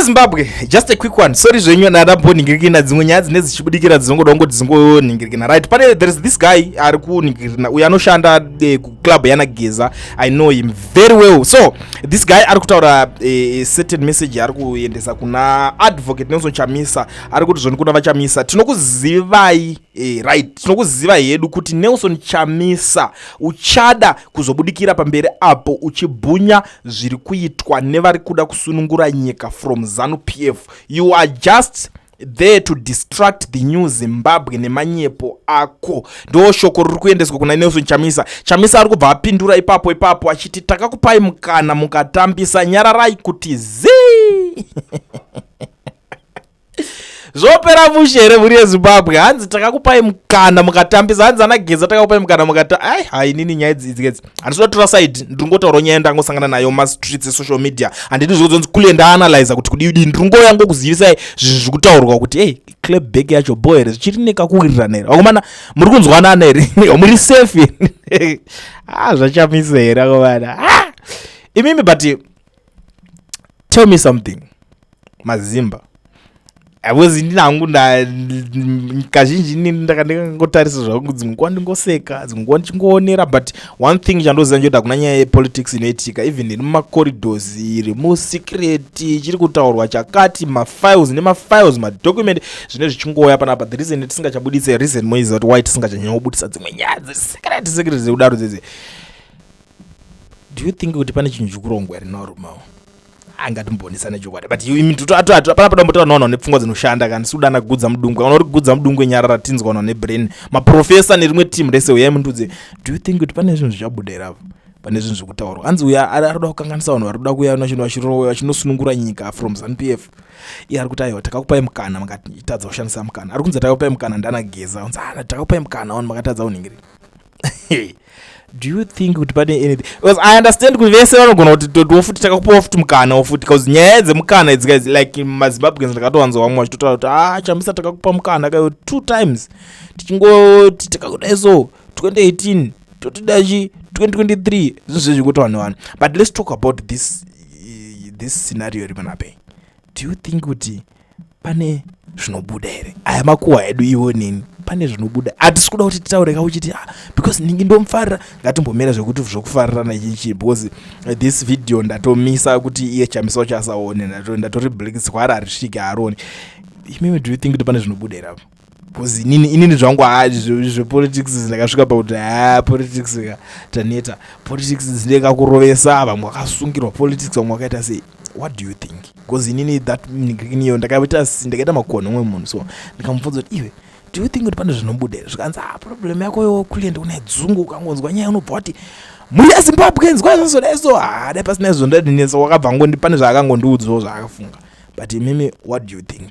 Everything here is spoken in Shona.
Zimbabwe, just a quick one. Sorry zvenyu nadamboningirikina dzimwe nyaya dzine dzichibudikira dzinongoda kungoti dzingoningirikina, right? Pane there is this guy ari kuningirikina uyo anoshanda kuclub yana Geza. I know him very well. So this guy ari kutaura certain message ari kuendesa kuna advocate Nelson Chamisa. Ari kuti zvoni kuna vaChamisa tinokuzivai, right? Tinokuziva hedu kuti Nelson Chamisa uchada kuzobudikira pamberi apo uchibhunya zviri kuitwa nevari kuda kusunungura nyika from ZANU-PF. You are just there to distract the new Zimbabwe nemanyepo ako. Ndo shoko riri kuendeswa kuna Nelson Chamisa. Chamisa ari kubva apindura ipapo achiti takakupai mukana mukatambisa, nyararai kuti zii. Zvopera mushere muri Zimbabwe, hanzi takakupai mukana mukatambisa, hanzi ana Geza takakupai mukana mukatambisa. Hai nini nyaya idzi handisina tora side, ndingotaura nyaya ndangosangana nayo streets social media, handidi zvokuti kule ndaanalyze kuti kudii ndingo yangu kuzivisai zviri kutaurwa kuti hey club back yacho boy zvichiri nekakuwirirana here wakomana muri kunzwanana here muri safe zvachamisa here akomana imimi. But tell me something Mazimba, because ndinangu kazhinji ndakangotarisa zvangu dzimwe ndingoseka dzimwe ndichingoonera. But one thing chandoziva njoda kuna nyaya yepolitics inoitika even iri mumacorridors iri musecret chiri kutaurwa chakati mafiles nemafiles madocument zvine zvichingoya panapa. The reason tisingachabudisa reason moiziva kuti why tisingachanyanyobudisa dzimwe nyaya dzesecret dzeudaro dzese. Do you think kuti pane chinhu chikurongwa here narumawo angatimbonisane chokwadi? But panapa dambotaura naona nepfungwa dzinoshanda kana sudana kugudza mudungwe kana uri kugudza mudungwe nyara ratinzwa naona nebrain maprofessor nerimwe team rese uyai mundudze. Do you think kuti pane zvinhu zvichabuda here apo, pane zvinhu zvekutaurwa? Hanzi uya arikuda kukanganisa vanhu vari kuda kuya vachinosunungura nyika from ZANU-PF. Iye ari kuti aiwa takakupai mukana makatadza kushandisa mukana. Ari kunzi takakupai mukana ndana Geza, unzi takakupai mukana vanhu makatadza kuningiri. Do you think kuti pane anything? Because I understand kuti vese vanogona kuti wofuti takakupawo futi mukana wofuti, because nyaya dzemukana idzi like maZimbabweans ndakatowanza vamwe vachitotaura kuti Chamisa takakupa mukana kayo 2 times tichingoti takakudai so 2018 totidachi 2023 zvinhu zvezvikuti vanhu. But let's talk about this scenario iri panape. Do you think kuti pane zvinobuda here? Aya makuhwa edu iwo nini pane zvinobuda? Hatisi kuda kuti titaure kauchiti because ningi ndomufarira, ngatimbomera zvekuti zvokufarirana ichichi, because this video ndatomisa kuti iye Chamisa wacho asaone, ndatori black square harisvike haroni. Imimi do you think kuti pane zvinobuda here apo? Because inini zvangu zvepolitics ndakasvika pakuti politics taneta politics dzineka kurovesa, vamwe vakasungirwa politics, vamwe vakaita sei. What do you think? Because inini that niyo ndakaita makono mwe munhu, so ndikamubvunza kuti iwe do you think kuti pane zvinobuda here? Zvikanzi problem yako yokulienda kuna dzungu ukangonzwa nyaya unobva kuti muri yaZimbabwe zvazodai so dai pasina izvo ndadinesa wakabva ngondi pane zvaakangondiudzawo zvaakafunga. But imimi what do you think?